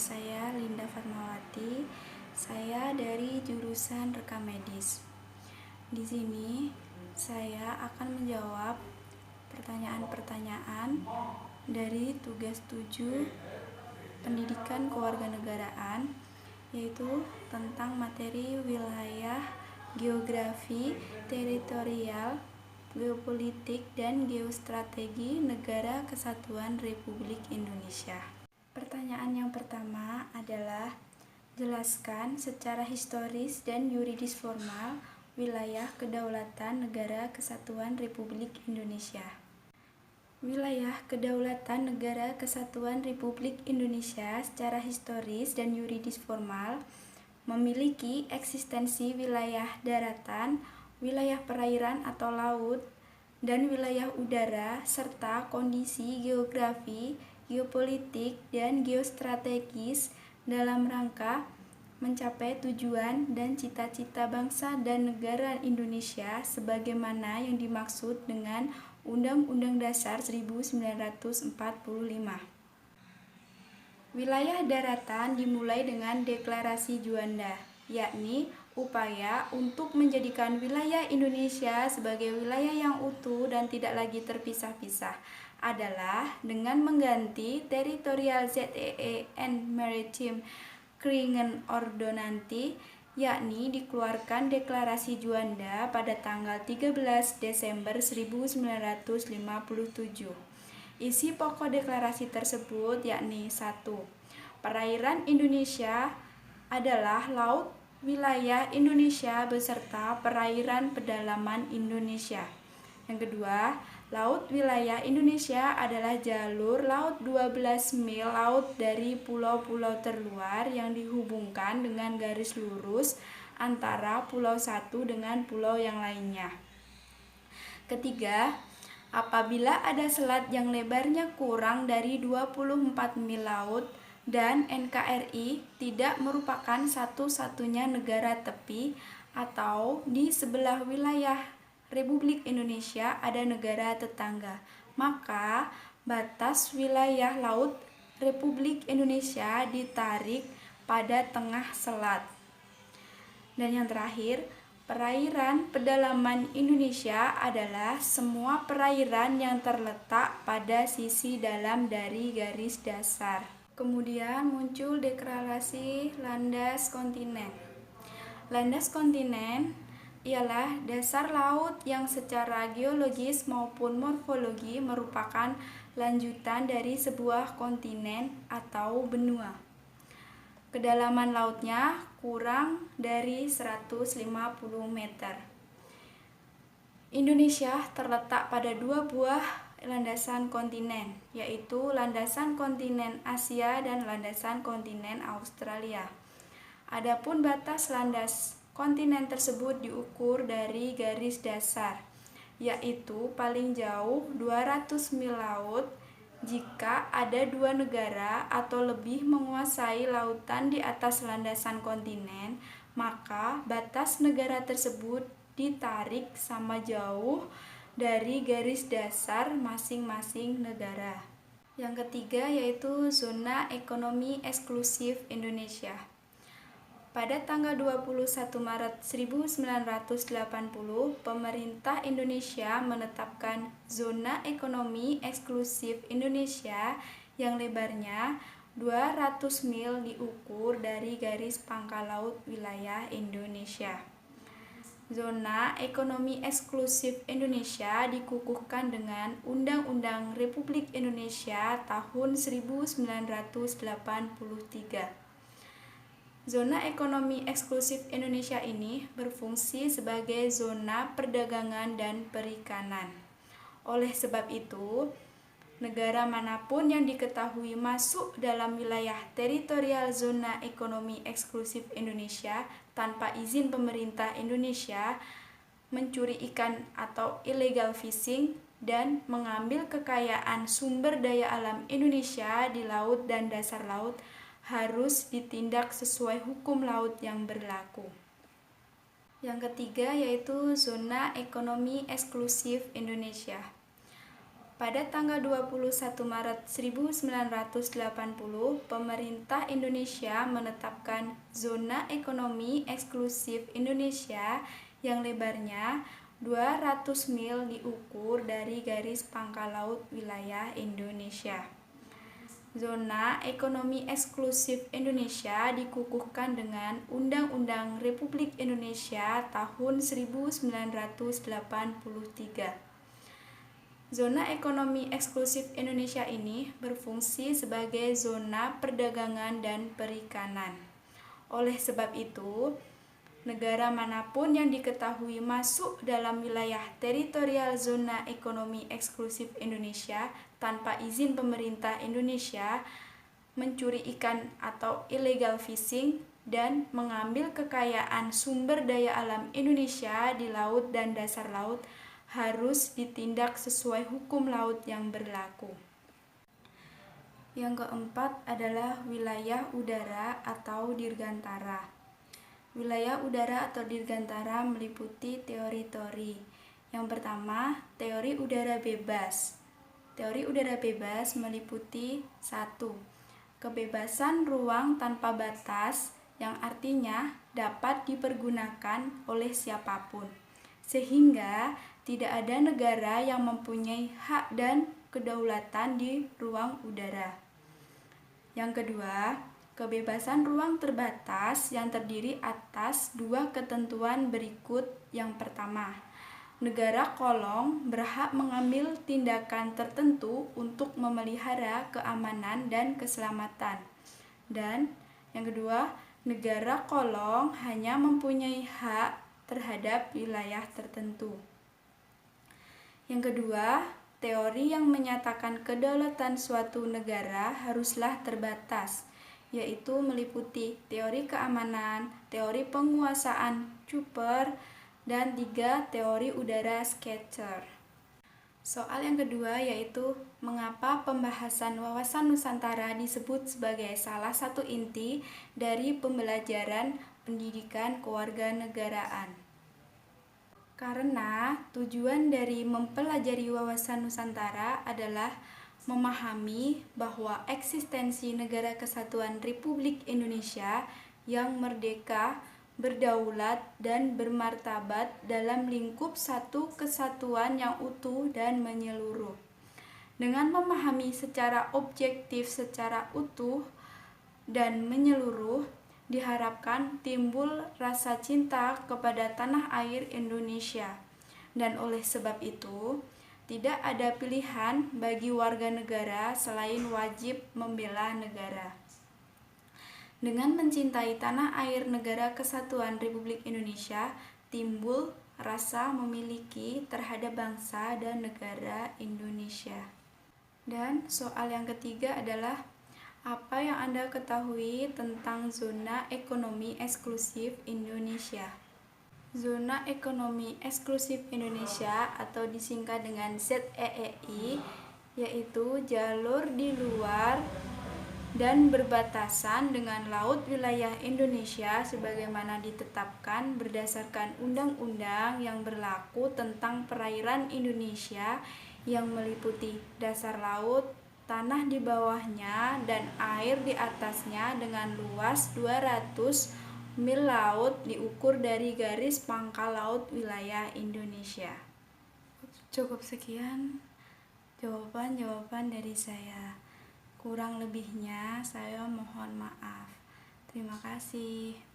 saya Linda Fatmawati. Saya dari jurusan Rekam Medis. Di sini saya akan menjawab pertanyaan-pertanyaan dari tugas 7 Pendidikan Kewarganegaraan, yaitu tentang materi wilayah, geografi, teritorial, geopolitik, dan geostrategi Negara Kesatuan Republik Indonesia. Pertanyaan yang pertama adalah, jelaskan secara historis dan yuridis formal wilayah kedaulatan Negara Kesatuan Republik Indonesia. Wilayah kedaulatan Negara Kesatuan Republik Indonesia secara historis dan yuridis formal memiliki eksistensi wilayah daratan, wilayah perairan atau laut, dan wilayah udara, serta kondisi geografi, geopolitik, dan geostrategis dalam rangka mencapai tujuan dan cita-cita bangsa dan negara Indonesia sebagaimana yang dimaksud dengan Undang-Undang Dasar 1945. Wilayah daratan dimulai dengan Deklarasi Juanda, yakni upaya untuk menjadikan wilayah Indonesia sebagai wilayah yang utuh dan tidak lagi terpisah-pisah adalah dengan mengganti Territorial Zee and Maritime Kringen Ordonantie, yakni dikeluarkan Deklarasi Juanda pada tanggal 13 Desember 1957. Isi pokok deklarasi tersebut yakni 1. Perairan Indonesia adalah laut wilayah Indonesia beserta perairan pedalaman Indonesia. Yang kedua, laut wilayah Indonesia adalah jalur laut 12 mil laut dari pulau-pulau terluar yang dihubungkan dengan garis lurus antara pulau satu dengan pulau yang lainnya. Ketiga, apabila ada selat yang lebarnya kurang dari 24 mil laut dan NKRI tidak merupakan satu-satunya negara tepi atau di sebelah wilayah Republik Indonesia ada negara tetangga, maka batas wilayah laut Republik Indonesia ditarik pada tengah selat. Dan yang terakhir, perairan pedalaman Indonesia adalah semua perairan yang terletak pada sisi dalam dari garis dasar. Kemudian muncul deklarasi landas kontinen. Landas kontinen ialah dasar laut yang secara geologis maupun morfologi merupakan lanjutan dari sebuah kontinen atau benua. Kedalaman lautnya kurang dari 150 meter. Indonesia terletak pada dua buah landasan kontinen, yaitu landasan kontinen Asia dan landasan kontinen Australia. Adapun batas landas kontinen tersebut diukur dari garis dasar, yaitu paling jauh 200 mil laut. Jika ada dua negara atau lebih menguasai lautan di atas landasan kontinen, maka batas negara tersebut ditarik sama jauh dari garis dasar masing-masing negara. Yang ketiga yaitu zona ekonomi eksklusif Indonesia. Pada tanggal 21 Maret 1980, pemerintah Indonesia menetapkan zona ekonomi eksklusif Indonesia yang lebarnya 200 mil diukur dari garis pangkal laut wilayah Indonesia. Zona ekonomi eksklusif Indonesia dikukuhkan dengan Undang-Undang Republik Indonesia tahun 1983. Zona ekonomi eksklusif Indonesia ini berfungsi sebagai zona perdagangan dan perikanan. Oleh sebab itu, negara manapun yang diketahui masuk dalam wilayah teritorial zona ekonomi eksklusif Indonesia tanpa izin pemerintah Indonesia mencuri ikan atau illegal fishing dan mengambil kekayaan sumber daya alam Indonesia di laut dan dasar laut harus ditindak sesuai hukum laut yang berlaku. Yang ketiga yaitu zona ekonomi eksklusif Indonesia. Pada tanggal 21 Maret 1980, pemerintah Indonesia menetapkan Zona Ekonomi Eksklusif Indonesia yang lebarnya 200 mil diukur dari garis pangkal laut wilayah Indonesia. Zona Ekonomi Eksklusif Indonesia dikukuhkan dengan Undang-Undang Republik Indonesia tahun 1983. Zona Ekonomi Eksklusif Indonesia ini berfungsi sebagai zona perdagangan dan perikanan. Oleh sebab itu, negara manapun yang diketahui masuk dalam wilayah teritorial Zona Ekonomi Eksklusif Indonesia tanpa izin pemerintah Indonesia mencuri ikan atau illegal fishing dan mengambil kekayaan sumber daya alam Indonesia di laut dan dasar laut harus ditindak sesuai hukum laut yang berlaku. Yang keempat adalah wilayah udara atau dirgantara. Wilayah udara atau dirgantara meliputi teori-teori. Yang pertama, teori udara bebas. Teori udara bebas meliputi 1. Kebebasan ruang tanpa batas, yang artinya dapat dipergunakan oleh siapapun, sehingga tidak ada negara yang mempunyai hak dan kedaulatan di ruang udara. Yang kedua, kebebasan ruang terbatas yang terdiri atas 2 ketentuan berikut. Yang pertama, negara kolong berhak mengambil tindakan tertentu untuk memelihara keamanan dan keselamatan. Dan yang kedua, negara kolong hanya mempunyai hak terhadap wilayah tertentu. Yang kedua, teori yang menyatakan kedaulatan suatu negara haruslah terbatas, yaitu meliputi teori keamanan, teori penguasaan Cooper, dan 3 teori udara Schaefer. Soal yang kedua yaitu mengapa pembahasan wawasan Nusantara disebut sebagai salah satu inti dari pembelajaran pendidikan kewarganegaraan. Karena tujuan dari mempelajari wawasan Nusantara adalah memahami bahwa eksistensi Negara Kesatuan Republik Indonesia yang merdeka, berdaulat, dan bermartabat dalam lingkup satu kesatuan yang utuh dan menyeluruh. Dengan memahami secara objektif, secara utuh, dan menyeluruh, diharapkan timbul rasa cinta kepada tanah air Indonesia. Dan oleh sebab itu, tidak ada pilihan bagi warga negara selain wajib membela negara. Dengan mencintai tanah air Negara Kesatuan Republik Indonesia, timbul rasa memiliki terhadap bangsa dan negara Indonesia. Dan soal yang ketiga adalah apa yang Anda ketahui tentang Zona Ekonomi Eksklusif Indonesia? Zona Ekonomi Eksklusif Indonesia atau disingkat dengan ZEEI yaitu jalur di luar dan berbatasan dengan laut wilayah Indonesia sebagaimana ditetapkan berdasarkan undang-undang yang berlaku tentang perairan Indonesia yang meliputi dasar laut, tanah di bawahnya, dan air di atasnya dengan luas 200 mil laut diukur dari garis pangkal laut wilayah Indonesia. Cukup sekian jawaban-jawaban dari saya. Kurang lebihnya saya mohon maaf. Terima kasih.